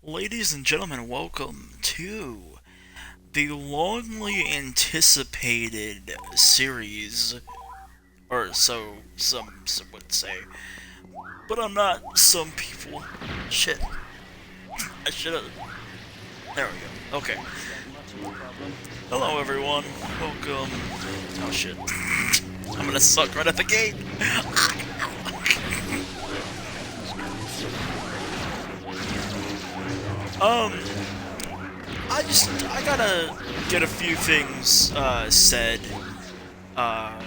Ladies and gentlemen, welcome to the longly anticipated series, or so some would say. But I'm not some people. Shit. I should've. There we go. Okay. Hello, everyone. Welcome. Oh, shit. I'm gonna suck right at the gate. Um, I gotta get a few things said uh,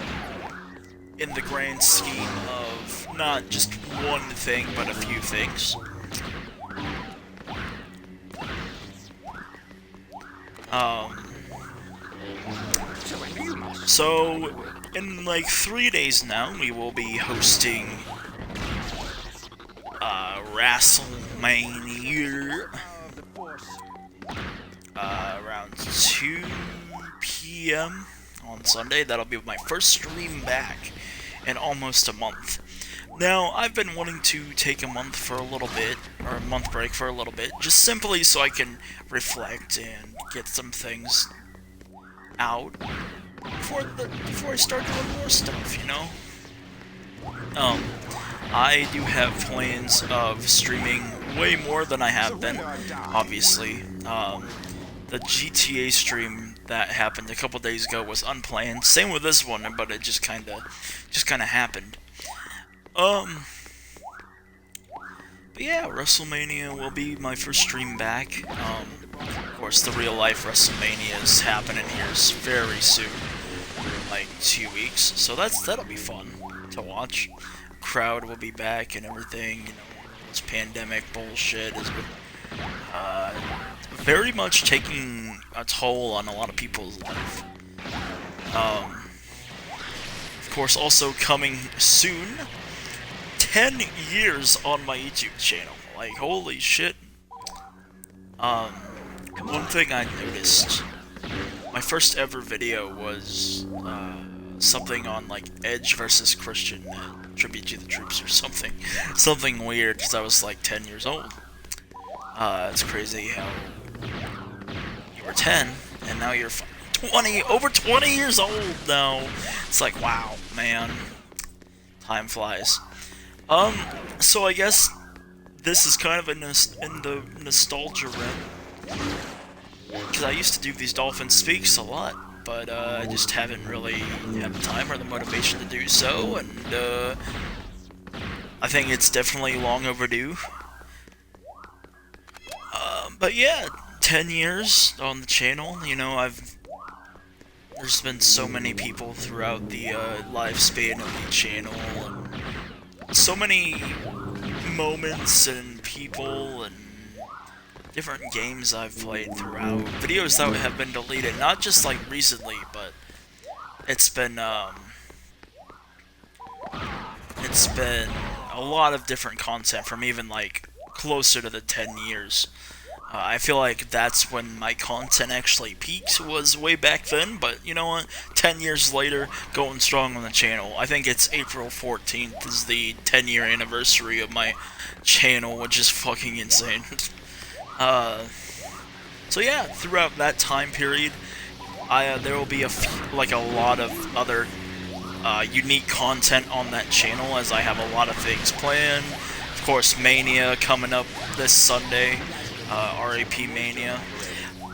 in the grand scheme of not just one thing, but a few things. Um, so in like 3 days now, we will be hosting WrestleMania around 2 p.m. on Sunday. That'll be my first stream back in almost a month. Now, I've been wanting to take a month for a little bit, or a month break for a little bit, just simply so I can reflect and get some things out before I start doing more stuff, you know? I do have plans of streaming way more than I have been, obviously. The GTA stream that happened a couple days ago was unplanned. Same with this one, but it just kinda happened. But yeah, WrestleMania will be my first stream back. Of course, the real life WrestleMania is happening here very soon, like 2 weeks. So that'll be fun to watch. Crowd will be back and everything. You know, this pandemic bullshit has been very much taking a toll on a lot of people's life. Of course, also coming soon, 10 years on my YouTube channel. Like, holy shit. One thing I noticed, my first ever video was something on like Edge versus Christian, tribute to the troops or something. Something weird, because I was like 10 years old. It's crazy how you were 10 and now you're 20, over 20 years old now. It's like, wow, man. Time flies. So I guess this is kind of in the nostalgia realm, because I used to do these Dolphin Speaks a lot, but I just haven't really had the time or the motivation to do so, and I think it's definitely long overdue. But yeah, 10 years on the channel, you know, there's been so many people throughout the lifespan of the channel, and so many moments and people and different games I've played throughout. Videos that have been deleted, not just like recently, but it's been a lot of different content from even like closer to the 10 years. I feel like that's when my content actually peaked, was way back then, but you know what, 10 years later, going strong on the channel. I think it's April 14th is the 10-year anniversary of my channel, which is fucking insane. So yeah, throughout that time period, there will be a lot of other unique content on that channel, as I have a lot of things planned. Of course, Mania coming up this Sunday. RAP Mania.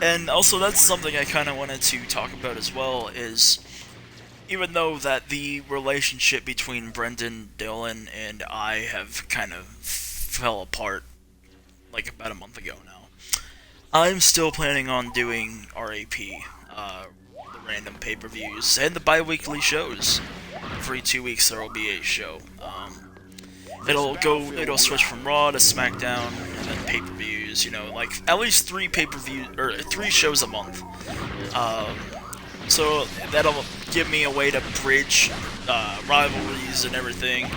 And also, that's something I kind of wanted to talk about as well, is even though that the relationship between Brendan, Dylan, and I have kind of fell apart like about a month ago now, I'm still planning on doing RAP, the random pay-per-views, and the bi-weekly shows. Every 2 weeks there will be a show. It'll switch from Raw to SmackDown, and then pay-per-views, you know, like, at least 3 pay-per-views, or 3 shows a month. So that'll give me a way to bridge, rivalries and everything.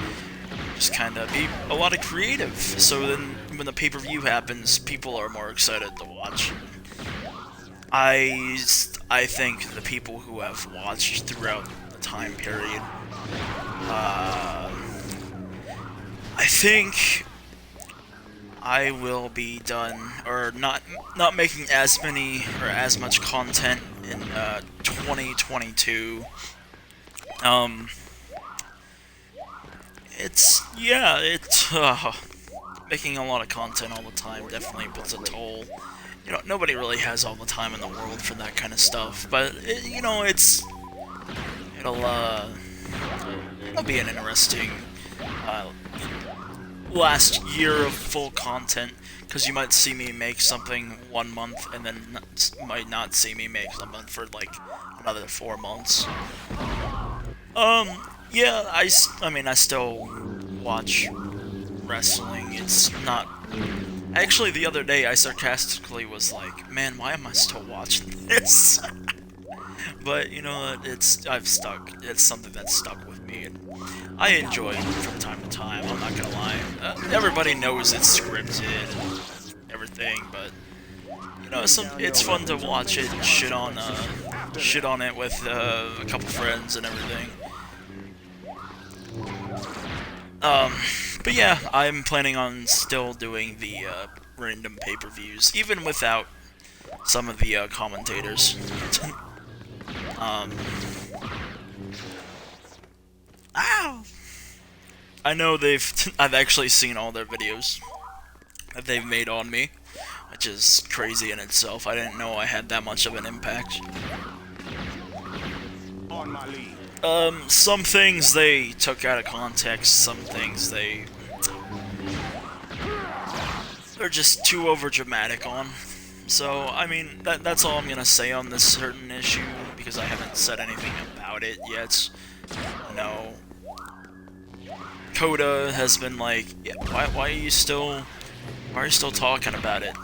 Just kind of be a lot of creative, so then when the pay-per-view happens, people are more excited to watch. I think the people who have watched throughout the time period, I think I will be done, or not making as many or as much content in 2022. It's making a lot of content all the time definitely puts a toll. You know, nobody really has all the time in the world for that kind of stuff, but you know, it'll be an interesting last year of full content, because you might see me make something 1 month and then might not see me make something for like another 4 months. Yeah, I mean, I still watch wrestling. It's not... Actually, the other day, I sarcastically was like, man, why am I still watching this? But, you know, it's something that's stuck with me, and I enjoy it from time to time, I'm not gonna lie. Everybody knows it's scripted and everything, but, you know, it's fun to watch it and shit on it with a couple friends and everything. But yeah, I'm planning on still doing the random pay-per-views, even without some of the commentators. Ow! I know I've actually seen all their videos that they've made on me, which is crazy in itself. I didn't know I had that much of an impact. On my lead. Some things they took out of context, some things they're just too overdramatic on. So, I mean, that's all I'm gonna say on this certain issue, because I haven't said anything about it yet. No. Coda has been like, yeah, why are you still talking about it?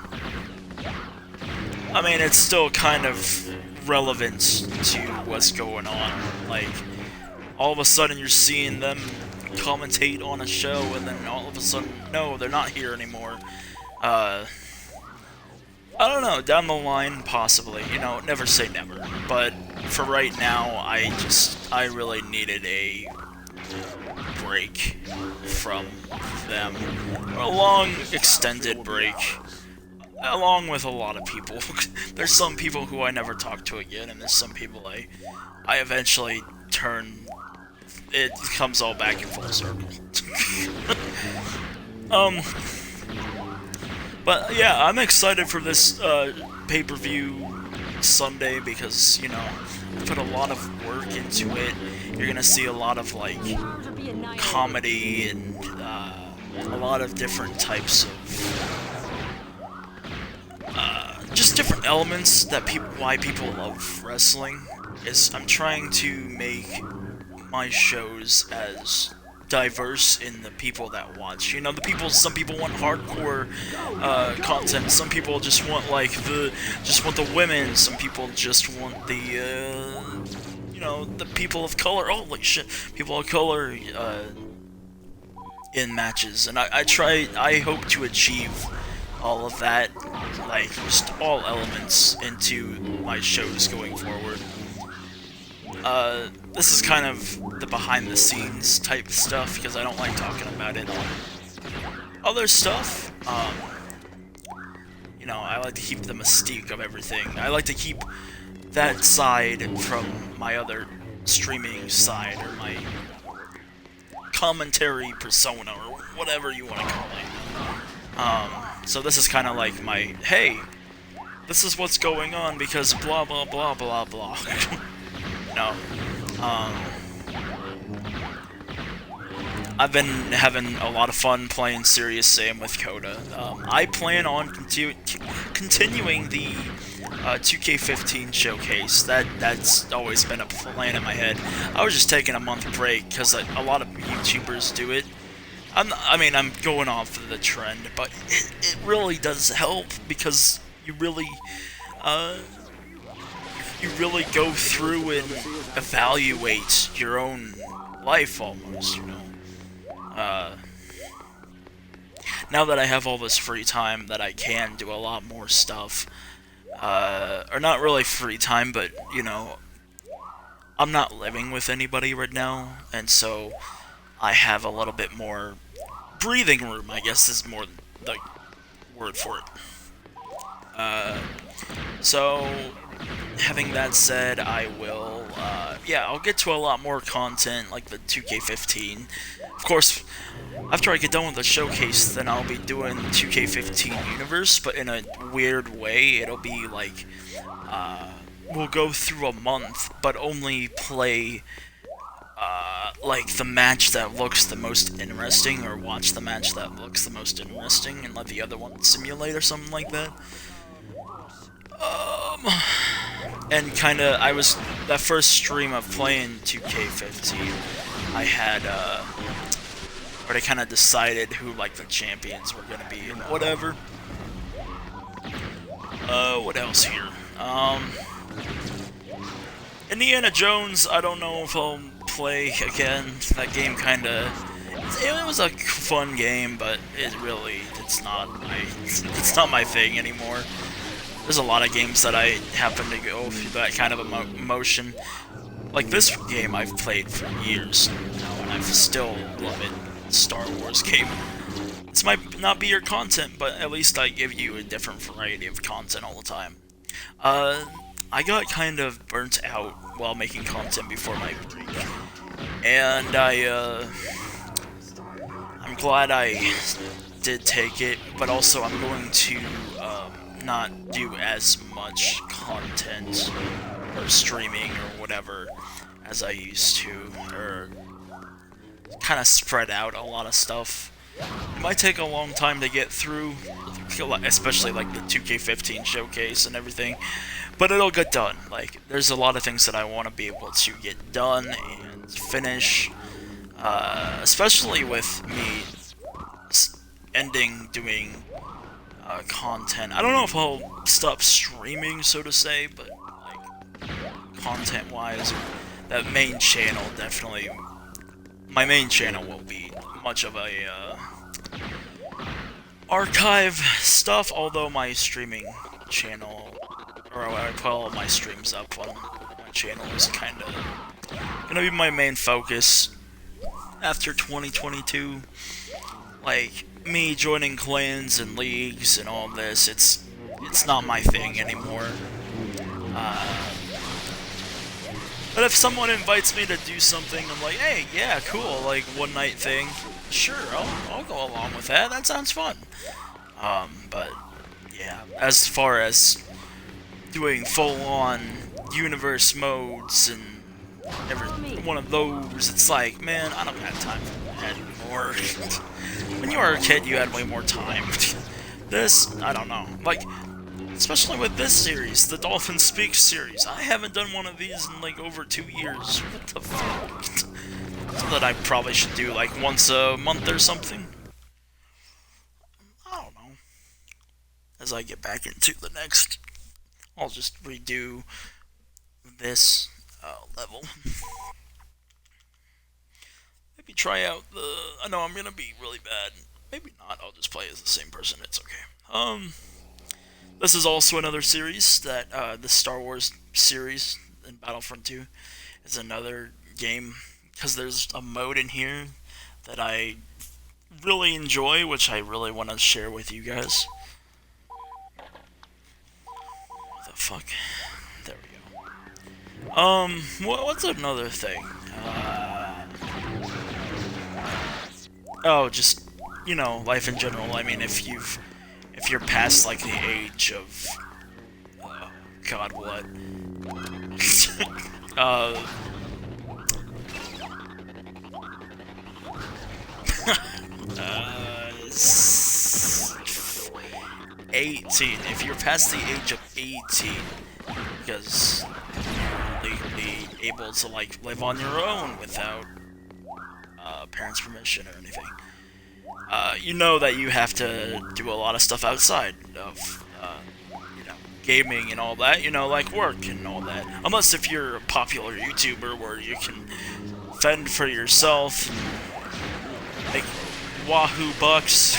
I mean, it's still kind of relevant to what's going on. Like, all of a sudden you're seeing them commentate on a show, and then all of a sudden, no, they're not here anymore. I don't know, down the line, possibly. You know, never say never. But for right now, I really needed a break from them. A long, extended break. Along with a lot of people. There's some people who I never talk to again, and there's some people I eventually turn... It comes all back in full circle. But yeah, I'm excited for this pay-per-view Sunday, because, you know, I put a lot of work into it. You're gonna see a lot of, like, comedy and a lot of different types of just different elements that why people love wrestling. I'm trying to make my shows as diverse in the people that watch. You know, some people want hardcore content. Some people just want the women. Some people just want the you know, the people of color. Holy shit, people of color in matches. And I hope to achieve all of that, like, just all elements into my shows going forward. This is kind of the behind-the-scenes type stuff, because I don't like talking about it. Other stuff, you know, I like to keep the mystique of everything. I like to keep that side from my other streaming side, or my commentary persona, or whatever you want to call it. So this is kind of like my, hey, this is what's going on because blah blah blah blah blah. No. I've been having a lot of fun playing Serious Sam with Coda. I plan on continuing the 2K15 showcase. That's always been a plan in my head. I was just taking a month break because a lot of YouTubers do it. I'm going off of the trend, but it really does help, because you really go through and evaluate your own life, almost, you know. Now that I have all this free time, that I can do a lot more stuff, or not really free time, but, you know, I'm not living with anybody right now, and so I have a little bit more breathing room, I guess is more the word for it. So, having that said, I will, yeah, I'll get to a lot more content, like the 2K15. Of course, after I get done with the showcase, then I'll be doing 2K15 Universe, but in a weird way. It'll be like, we'll go through a month, but only play, like, the match that looks the most interesting, or watch the match that looks the most interesting, and let the other one simulate or something like that. And kinda, that first stream of playing 2K15, I had, where they kinda decided who, like, the champions were gonna be and whatever. What else here? Indiana Jones, I don't know if I'll play again. That game kinda, it was a fun game, but it's not my thing anymore. There's a lot of games that I happen to go through that kind of emotion. Like this game I've played for years now, and I still love it. Star Wars game. This might not be your content, but at least I give you a different variety of content all the time. I got kind of burnt out while making content before my break, and I'm glad I did take it, but also I'm going to not do as much content or streaming or whatever as I used to, or kind of spread out a lot of stuff. It might take a long time to get through, especially like the 2K15 showcase and everything, but it'll get done. Like, there's a lot of things that I want to be able to get done and finish, especially with me ending doing content. I don't know if I'll stop streaming, so to say, but like content-wise, that main channel definitely. My main channel will be much of a archive stuff. Although my streaming channel, or when I put all my streams up on my channel, is kind of gonna be my main focus after 2022. Like, me joining clans and leagues and all this, it's not my thing anymore. But if someone invites me to do something, I'm like, hey, yeah, cool, like, one night thing, sure, I'll go along with that, that sounds fun. But, yeah, as far as doing full-on universe modes and every one of those, it's like, man, I don't have time for that anymore. When you were a kid, you had way more time. This, I don't know. Like, especially with this series, the Dolphin Speaks series. I haven't done one of these in, like, over 2 years. What the fuck? So that I probably should do, like, once a month or something. I don't know. As I get back into the next, I'll just redo this level. Maybe try out the... I know I'm gonna be really bad. Maybe not, I'll just play as the same person, it's okay. This is also another series that, the Star Wars series in Battlefront 2 is another game, because there's a mode in here that I really enjoy, which I really want to share with you guys. What the fuck? There we go. What's another thing? Oh, just, you know, life in general. I mean, if you're past, like, the age of, God, what? 18. If you're past the age of 18, because you're legally able to, like, live on your own without parents' permission or anything, you know that you have to do a lot of stuff outside of, you know, gaming and all that, you know, like work and all that. Unless if you're a popular YouTuber where you can fend for yourself and make wahoo bucks.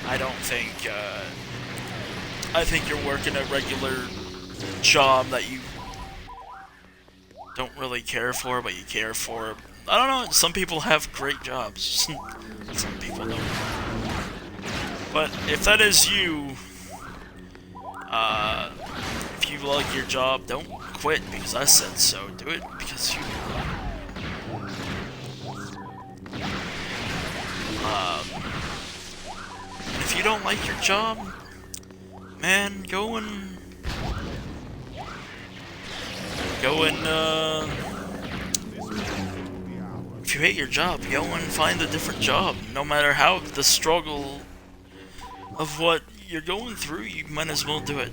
I don't think, I think you're working a regular job that you don't really care for, but you care for. I don't know, some people have great jobs. Some people don't. But if that is you, if you like your job, don't quit because I said so. Do it because you. If you don't like your job, man, go and if you hate your job, go and find a different job. No matter how the struggle of what you're going through, you might as well do it.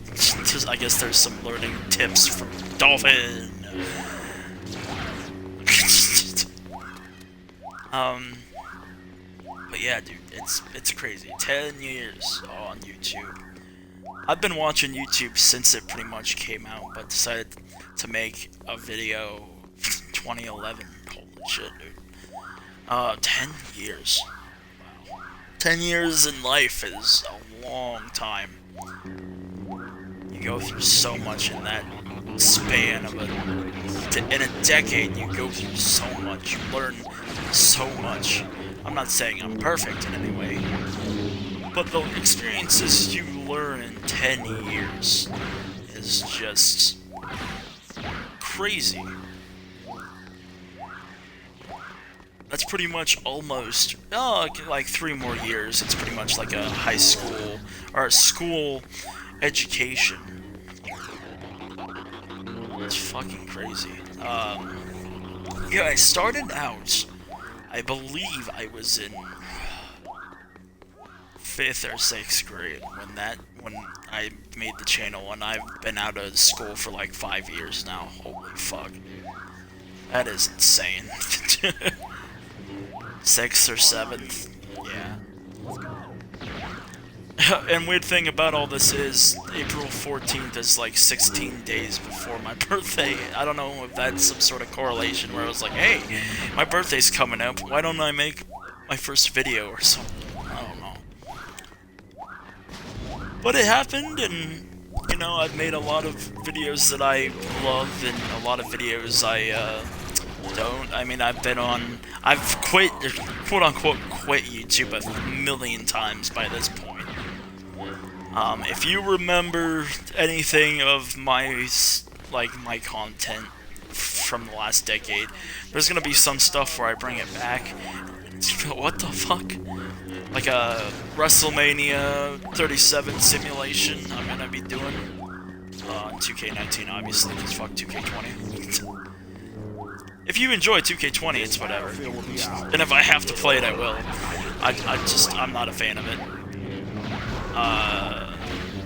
I guess there's some learning tips from Dolphin. But yeah, dude, it's crazy. 10 years on YouTube. I've been watching YouTube since it pretty much came out, but decided to make a video 2011. Holy shit, dude. 10 years. Wow. 10 years in life is a long time. You go through so much in that span of in a decade. You go through so much. You learn so much. I'm not saying I'm perfect in any way, but the experiences you learn in 10 years is just crazy. That's pretty much almost, like 3 more years. It's pretty much like a high school, or a school education. It's fucking crazy. Yeah, I started out, I believe I was in 5th or 6th grade when I made the channel, and I've been out of school for like 5 years now. Holy fuck. That is insane. 6th or 7th. Yeah. And weird thing about all this is April 14th is like 16 days before my birthday. I don't know if that's some sort of correlation where I was like, hey, my birthday's coming up, why don't I make my first video or something? I don't know. But it happened, and you know, I've made a lot of videos that I love and a lot of videos I don't. I mean, I've quit, quote unquote, quit YouTube a million times by this point. If you remember anything of my content from the last decade, there's gonna be some stuff where I bring it back. What the fuck? Like a WrestleMania 37 simulation I'm gonna be doing on 2K19, obviously, because fuck 2K20. If you enjoy 2K20, it's whatever. And if I have to play it, I will. I'm not a fan of it.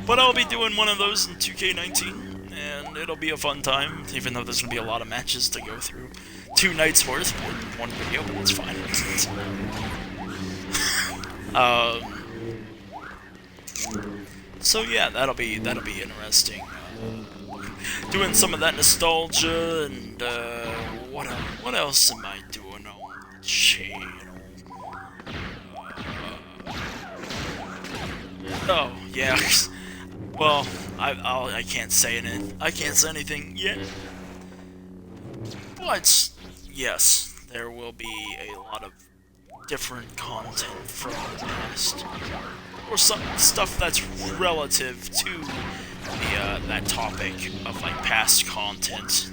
But I'll be doing one of those in 2K19, and it'll be a fun time, even though there's gonna be a lot of matches to go through. 2 nights worth in one video, but it's fine. So yeah, that'll be interesting. Doing some of that nostalgia, and what else am I doing on the channel? Oh yeah. Well, I can't say anything. I can't say anything yet. But yes, there will be a lot of different content from the past, or some stuff that's relative to the that topic of like past content.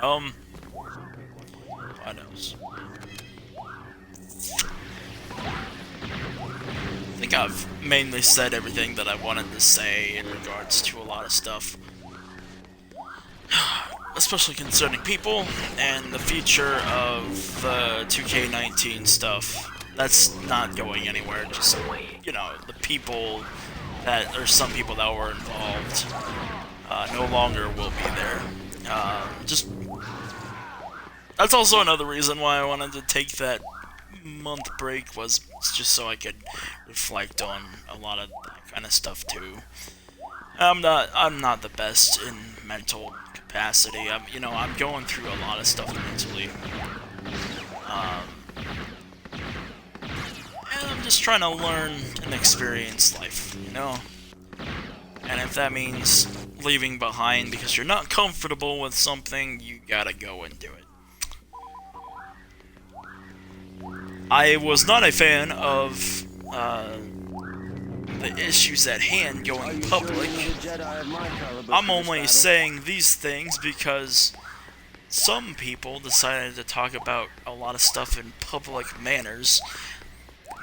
What else? I think I've mainly said everything that I wanted to say in regards to a lot of stuff. Especially concerning people and the future of the 2K19 stuff. That's not going anywhere, just, you know, the people that, or some people that were involved, no longer will be there. That's also another reason why I wanted to take that month break, was just so I could reflect on a lot of that kind of stuff too. I'm not the best in mental capacity. I'm going through a lot of stuff mentally. And I'm just trying to learn and experience life, you know? And if that means leaving behind because you're not comfortable with something, you gotta go and do it. I was not a fan of the issues at hand going public. I'm only saying these things because some people decided to talk about a lot of stuff in public manners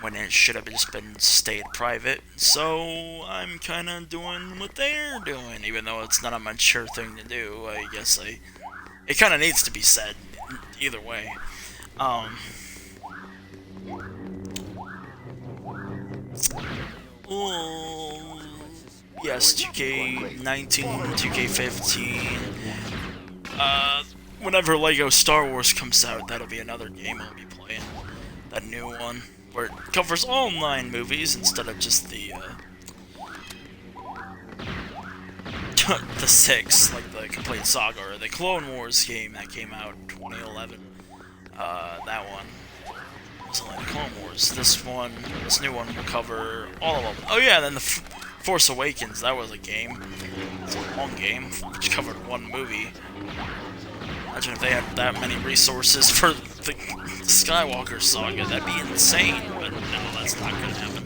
when it should have just been stayed private. So I'm kind of doing what they're doing, even though it's not a mature thing to do. I guess it kind of needs to be said either way. Yes, 2K19, 2K15. Whenever Lego Star Wars comes out, that'll be another game I'll be playing. That new one, where it covers all 9 movies instead of just the 6, like the complete saga, or the Clone Wars game that came out in 2011. That one. It's only the Clone Wars. This new one will cover all of them. Oh yeah, and then the Force Awakens, that was a game. It's a long game, which covered 1 movie. Imagine if they had that many resources for the Skywalker saga, that'd be insane, but no, that's not gonna happen.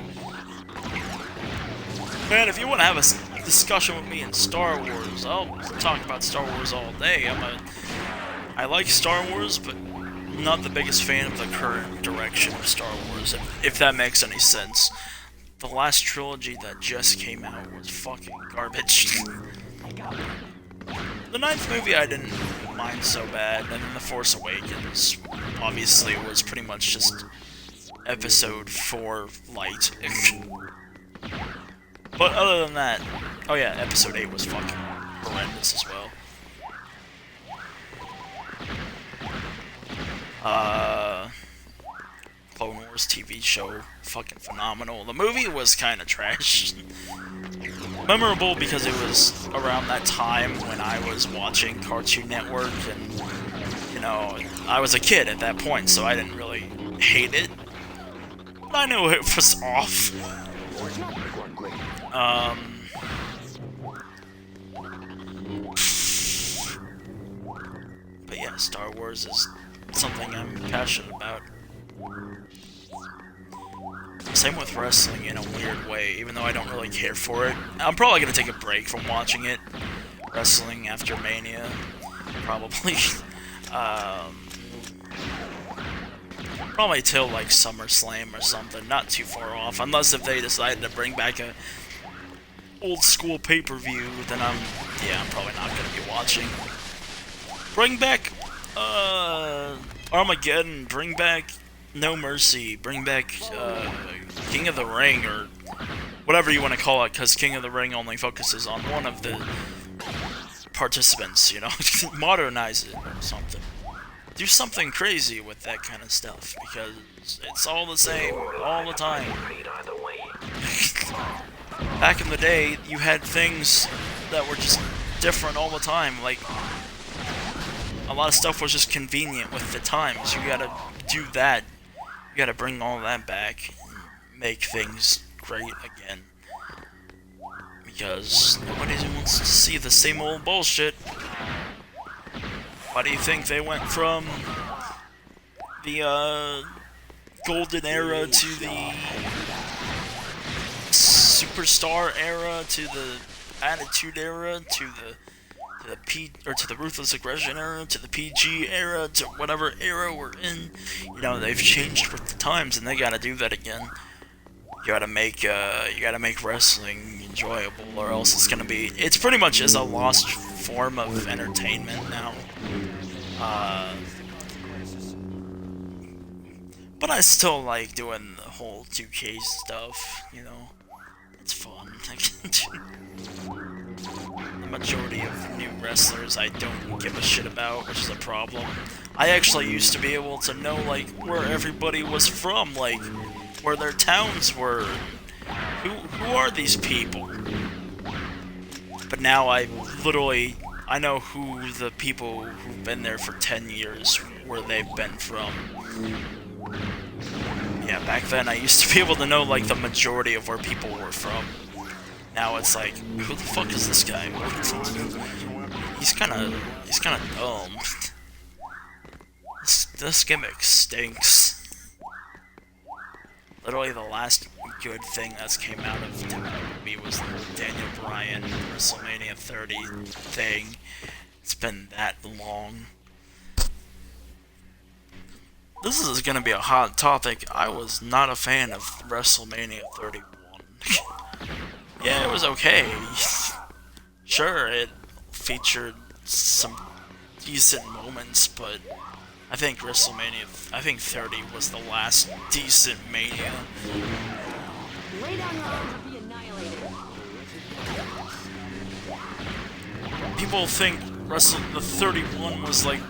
Man, if you want to have a discussion with me in Star Wars, I'll talk about Star Wars all day. I like Star Wars, but not the biggest fan of the current direction of Star Wars, if that makes any sense. The last trilogy that just came out was fucking garbage. The 9th movie I didn't mind so bad, and then The Force Awakens obviously was pretty much just Episode 4 light. But other than that, oh yeah, Episode 8 was fucking horrendous as well. Clone Wars TV show, fucking phenomenal. The movie was kind of trash. Memorable because it was around that time when I was watching Cartoon Network, and, you know, I was a kid at that point, so I didn't really hate it. But I knew it was off. But yeah, Star Wars is something I'm passionate about. Same with wrestling in a weird way, even though I don't really care for it. I'm probably going to take a break from watching it. Wrestling after Mania. Probably. Probably till like SummerSlam or something. Not too far off. Unless if they decide to bring back a old school pay-per-view, then I'm probably not going to be watching. Bring back Armageddon. Bring back No Mercy, bring back King of the Ring, or whatever you want to call it, because King of the Ring only focuses on one of the participants, you know? Modernize it or something. Do something crazy with that kind of stuff, because it's all the same, all the time. Back in the day, you had things that were just different all the time, like, a lot of stuff was just convenient with the times. You gotta do that. You gotta bring all that back and make things great again. Because nobody wants to see the same old bullshit. Why do you think they went from the golden era to the superstar era to the attitude era to the ruthless aggression era, to the PG era, to whatever era we're in? You know, they've changed with the times, and they gotta do that again. You gotta make wrestling enjoyable, or else it's pretty much is a lost form of entertainment now. But I still like doing the whole 2K stuff, you know. It's fun. The majority of new wrestlers I don't give a shit about, which is a problem. I actually used to be able to know, like, where everybody was from, like, where their towns were. Who are these people? But now I know who the people who've been there for 10 years, where they've been from. Yeah, back then I used to be able to know, like, the majority of where people were from. Now it's like, who the fuck is this guy? He's kinda dumb. This gimmick stinks. Literally the last good thing that's came out of WWE was the Daniel Bryan WrestleMania 30 thing. It's been that long. This is going to be a hot topic. I was not a fan of WrestleMania 31. Yeah, it was okay. Sure, it featured some decent moments, but I think 30 was the last decent Mania. Lay down your arms or be annihilated. People think the 31 was like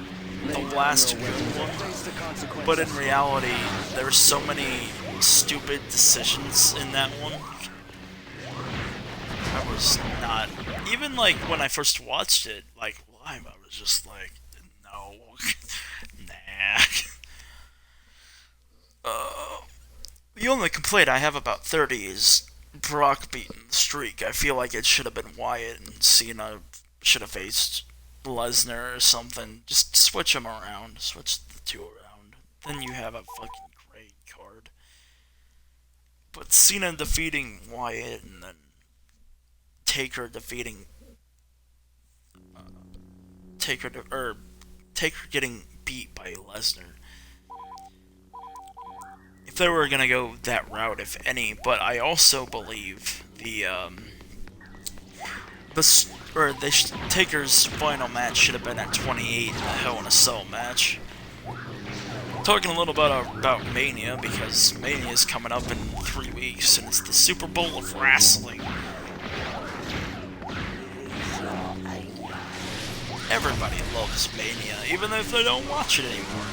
the last good one, but in reality, there were so many stupid decisions in that one. I was not, even like when I first watched it, like live, I was just like, no, nah. The only complaint I have about 30 is Brock beating the streak. I feel like it should have been Wyatt and Cena should have faced Lesnar or something. Just switch them around. Switch the two around. Then you have a fucking great card. But Cena defeating Wyatt and then Taker defeating... Taker getting beat by Lesnar. If they were gonna go that route, if any, but I also believe Taker's final match should have been at 28 in the Hell in a Cell match. Talking a little bit about Mania, because Mania is coming up in 3 weeks, and it's the Super Bowl of wrestling. Everybody loves Mania, even if they don't watch it anymore.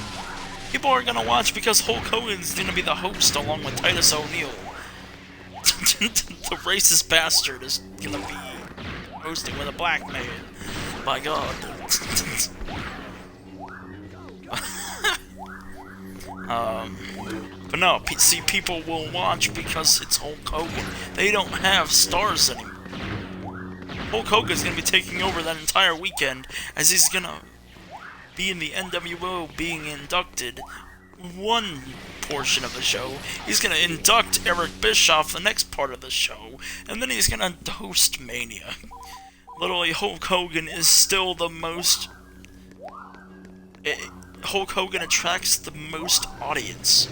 People are gonna watch because Hulk Hogan's gonna be the host along with Titus O'Neil. The racist bastard is gonna be hosting with a black man. My god. But no, see, people will watch because it's Hulk Hogan. They don't have stars anymore. Hulk Hogan's gonna be taking over that entire weekend as he's gonna be in the NWO being inducted one portion of the show. He's gonna induct Eric Bischoff the next part of the show, and then he's gonna host Mania. Literally, Hulk Hogan is still the most... Hulk Hogan attracts the most audience.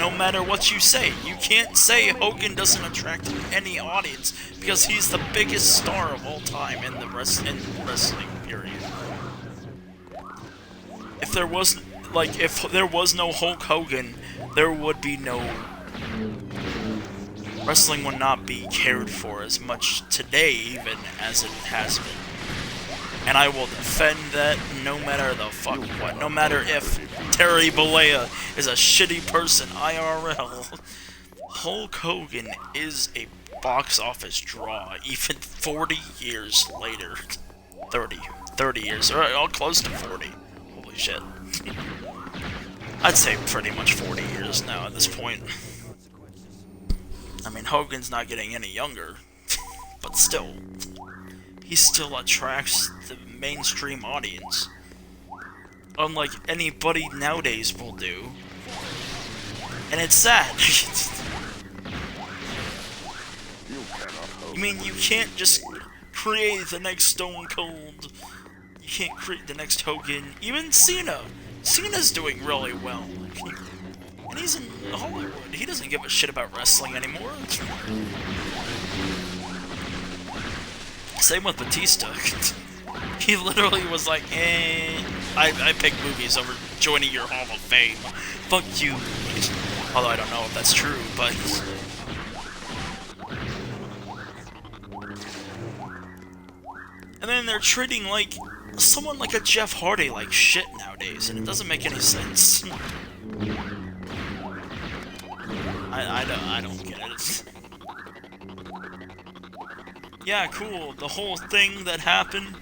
No matter what you say. You can't say Hogan doesn't attract any audience, because he's the biggest star of all time in the wrestling period. If there was no Hulk Hogan, there would be no... Wrestling would not be cared for as much today, even, as it has been. And I will defend that no matter the fuck what. No matter if Terry Bollea is a shitty person IRL. Hulk Hogan is a box office draw, even 40 years later. 30 years, or all close to 40. Holy shit. I'd say pretty much 40 years now at this point. I mean, Hogan's not getting any younger, but still, he still attracts the mainstream audience, unlike anybody nowadays will do, and it's sad. I mean, you can't just create the next Stone Cold, you can't create the next Hogan, even Cena. Cena's doing really well. And he's in Hollywood. He doesn't give a shit about wrestling anymore. Same with Batista. He literally was like, I pick movies over joining your Hall of Fame. Fuck you. Although I don't know if that's true, but... And then they're treating, like, someone like a Jeff Hardy like shit nowadays, and it doesn't make any sense. I don't get it. Yeah, cool, the whole thing that happened,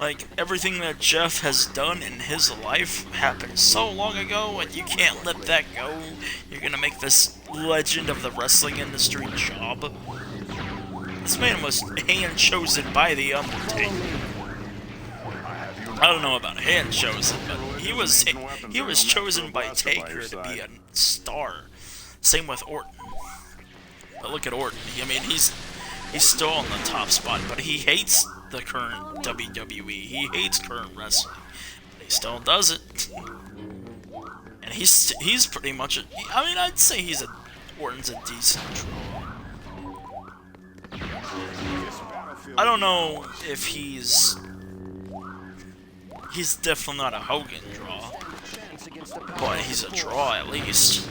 like, everything that Jeff has done in his life happened so long ago, and you can't let that go. You're gonna make this legend of the wrestling industry job. This man was hand-chosen by The Undertaker. I don't know about hand-chosen, but he was chosen by Taker to be a star. Same with Orton. But look at Orton. I mean, he's still on the top spot, but he hates the current WWE. He hates current wrestling. But he still does it. And he's pretty much I mean, I'd say Orton's a decent draw. I don't know if he's definitely not a Hogan draw, but he's a draw at least.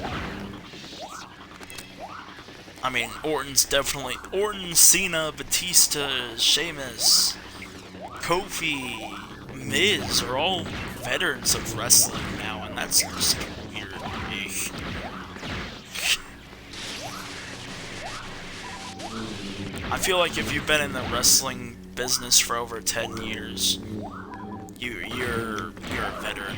I mean, Orton, Cena, Batista, Sheamus, Kofi, Miz are all veterans of wrestling now, and that's just weird to me. I feel like if you've been in the wrestling business for over 10 years, you're a veteran.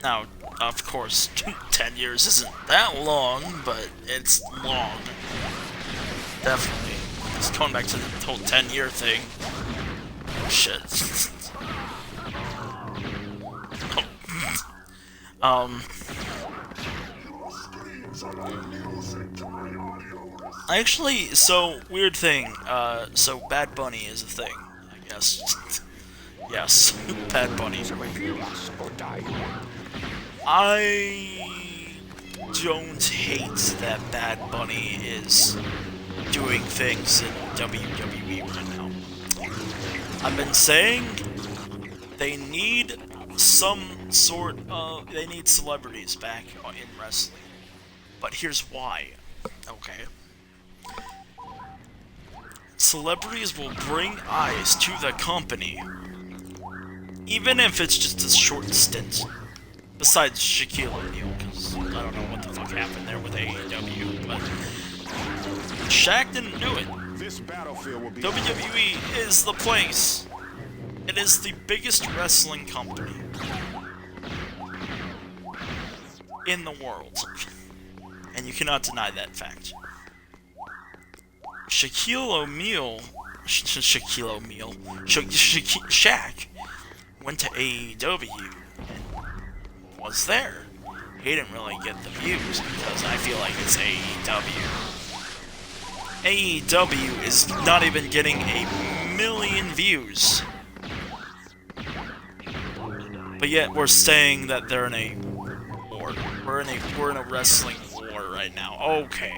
Now, of course, 10 years isn't that long, but it's long. Definitely. Just going back to the whole 10-year thing. Oh, shit. Actually, so, weird thing. So Bad Bunny is a thing, I guess. Yes, Bad Bunny. I don't hate that Bad Bunny is doing things in WWE right now. I've been saying they need they need celebrities back in wrestling. But here's why. Okay. Celebrities will bring eyes to the company, even if it's just a short stint. Besides Shaquille O'Neal, because I don't know what the fuck happened there with AEW, but Shaq didn't do it. WWE is the place. It is the biggest wrestling company in the world, and you cannot deny that fact. Shaq went to AEW and was there. He didn't really get the views because I feel like it's AEW. AEW is not even getting 1 million views. But yet we're saying that they're in a war. We're in a wrestling war right now. Okay.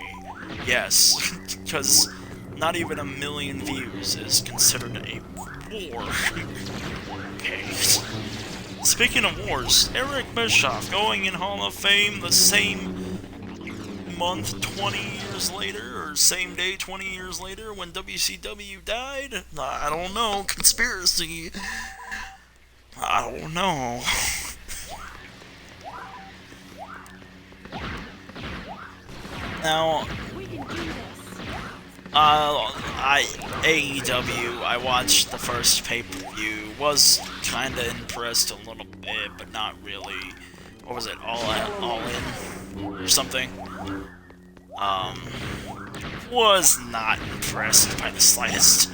Yes. Because not even 1 million views is considered a war. Okay. Speaking of wars, Eric Bischoff going in Hall of Fame the same month 20 years later, or same day 20 years later when WCW died? I don't know. Conspiracy. I don't know. Now, AEW, I watched the first pay-per-view, was kinda impressed a little bit, but not really. What was it, All In? Or something? Was not impressed by the slightest.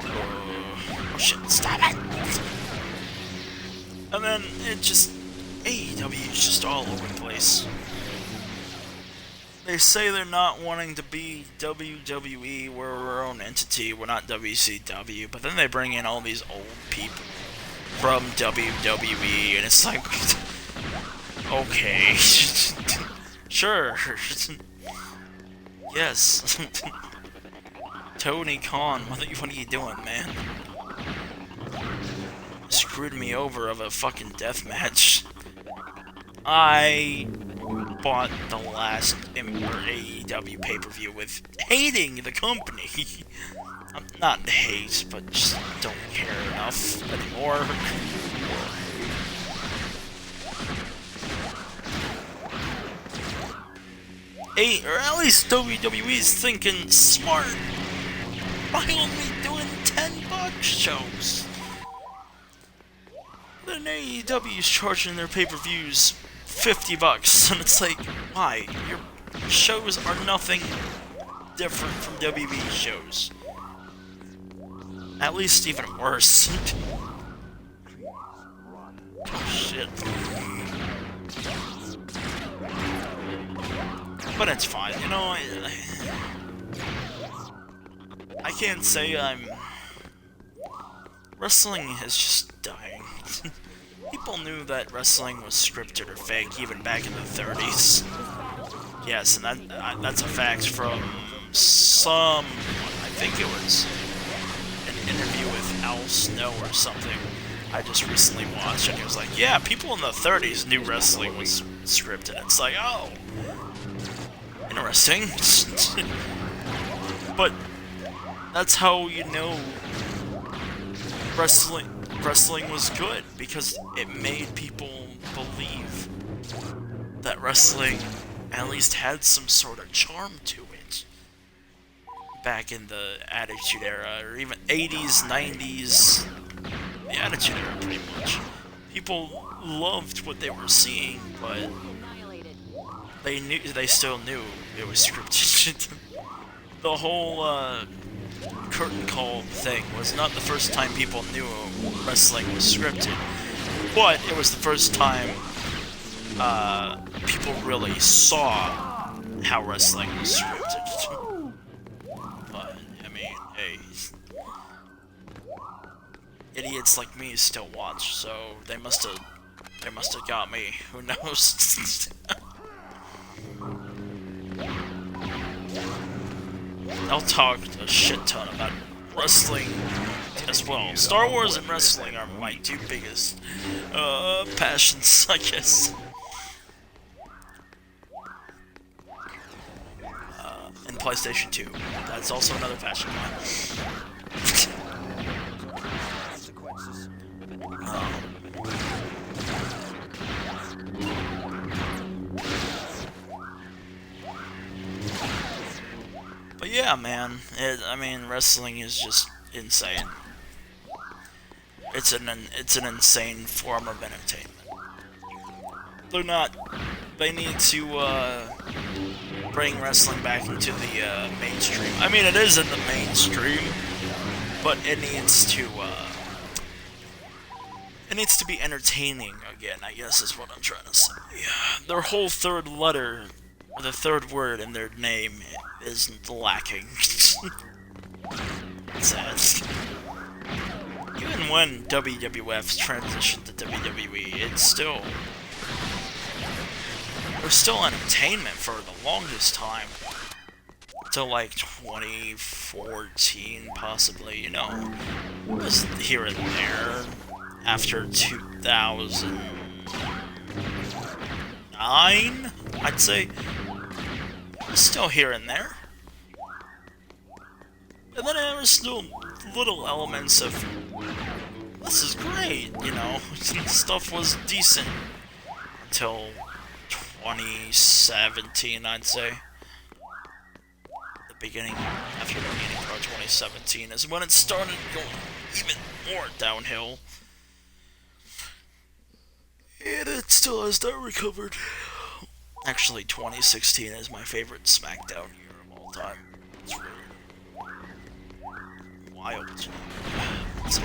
Oh shit, stop it! And then, AEW is just all over the place. They say they're not wanting to be WWE, we're our own entity, we're not WCW, but then they bring in all these old people from WWE, and it's like, okay, sure, yes, Tony Khan, what are you doing, man? Screwed me over of a fucking death match. I bought the last AEW pay-per-view with hating the company. I'm not hate, but just don't care enough anymore. Or at least WWE's thinking smart by only doing $10 shows. Then AEW's charging their pay-per-views $50, and it's like, why? Your shows are nothing different from WWE shows. At least even worse. Oh shit. but it's fine. You know, I can't say I'm... Wrestling is just dying. People knew that wrestling was scripted or fake even back in the 30s. Yes, and that's a fact from some... I think it was an interview with Al Snow or something I just recently watched, and he was like, yeah, people in the 30s knew wrestling was scripted. It's like, oh, interesting. But that's how you know wrestling was good, because it made people believe that wrestling at least had some sort of charm to it. Back in the Attitude Era, or even 80s, 90s, the Attitude Era pretty much. People loved what they were seeing, but they still knew it was scripted. The whole curtain call thing was not the first time people knew wrestling was scripted, but it was the first time people really saw how wrestling was scripted. But, I mean, hey, idiots like me still watch, so they must have got me. Who knows? I'll talk a shit ton about wrestling as well. Star Wars and wrestling are my two biggest passions, I guess. And PlayStation 2. That's also another passion of mine. But yeah, man, I mean, wrestling is just insane. It's an insane form of entertainment. They need to bring wrestling back into the mainstream. I mean, it is in the mainstream, but it needs to be entertaining again, I guess is what I'm trying to say. Yeah, their whole third letter, or the third word in their name, is lacking. Sad. Even when WWF transitioned to WWE, it was still entertainment for the longest time. Till like 2014, possibly, you know. It was here and there. After 2009, I'd say. It was still here and there. And then there was still little elements of, this is great, you know. Stuff was decent. Until 2017, I'd say. After the beginning of 2017 is when it started going even more downhill. And it still has not recovered. Actually, 2016 is my favorite SmackDown year of all time. It's really wild. So,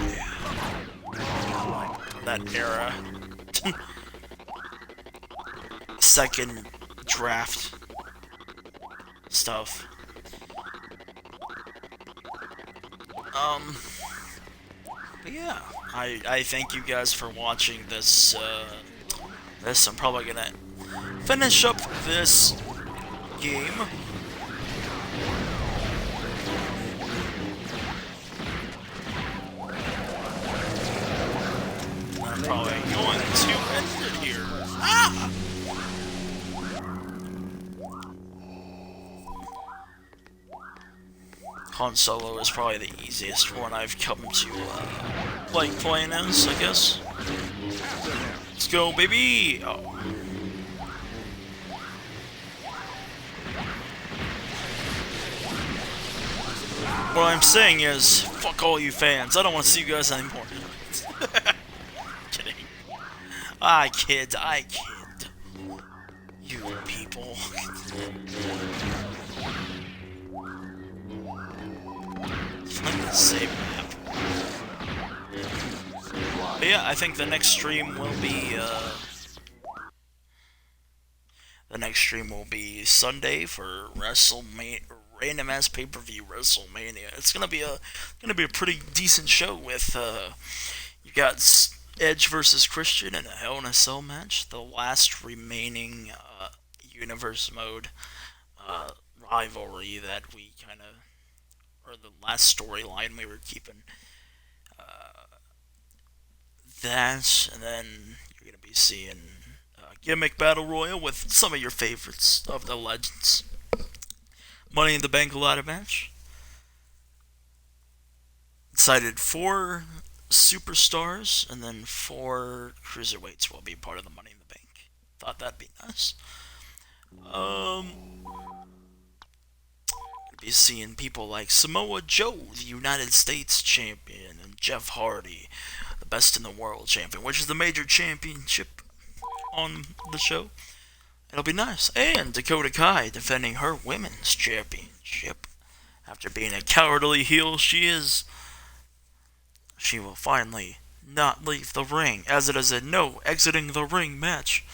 that era. Second draft stuff. But yeah, I thank you guys for watching this, I'm probably gonna finish up this game. I'm probably going to end it here. Ah! Han Solo is probably the easiest one I've come to like playing as, I guess. Let's go, baby! Oh. What I'm saying is, fuck all you fans. I don't want to see you guys anymore. Kidding. I kid. You people. Save map. But yeah, I think the next stream will be, The next stream will be Sunday for WrestleMania, random ass pay per view WrestleMania. It's gonna be a pretty decent show with you got Edge versus Christian in a Hell in a Cell match, the last remaining universe mode uh, rivalry that we kind of, or the last storyline we were keeping. That, and then you're gonna be seeing gimmick battle royal with some of your favorites of the legends. Money in the Bank ladder match. Decided 4 superstars and then 4 cruiserweights will be part of the Money in the Bank. Thought that'd be nice. Be seeing people like Samoa Joe, the United States champion, and Jeff Hardy, the best in the world champion, which is the major championship on the show. It'll be nice. And Dakota Kai defending her women's championship. After being a cowardly heel she is, she will finally not leave the ring, as it is a no exiting the ring match.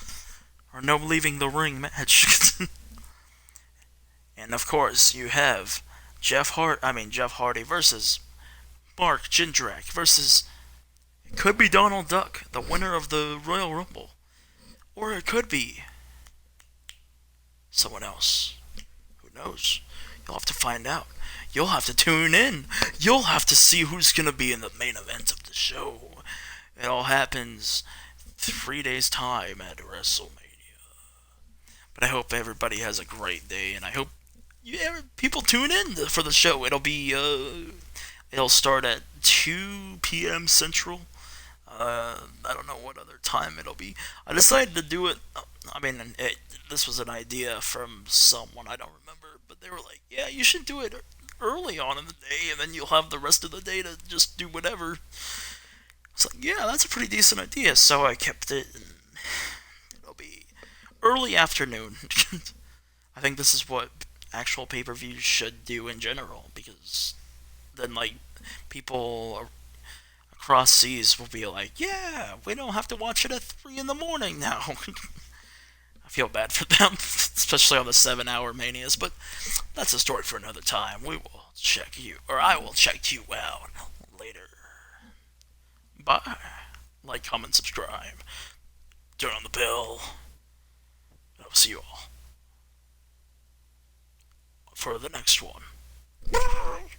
Or no leaving the ring match. And of course, you have Jeff Hardy versus Mark Jindrak versus, it could be Donald Duck, the winner of the Royal Rumble. Or it could be someone else. Who knows? You'll have to find out. You'll have to tune in. You'll have to see who's going to be in the main event of the show. It all happens 3 days' time at WrestleMania. But I hope everybody has a great day, and I hope people tune in for the show. It'll start at 2 p.m. Central. I don't know what other time it'll be. I decided to do it. This was an idea from someone, I don't remember, but they were like, "Yeah, you should do it early on in the day, and then you'll have the rest of the day to just do whatever." It's like, yeah, that's a pretty decent idea. So I kept it. And it'll be early afternoon. I think this is what actual pay-per-views should do in general, because then like people across seas will be like, yeah, we don't have to watch it at 3 in the morning now. I feel bad for them, especially on the 7-hour manias, but that's a story for another time. I will check you out later. Bye. Like, comment, subscribe, turn on the bell. I'll see you all for the next one. Bye.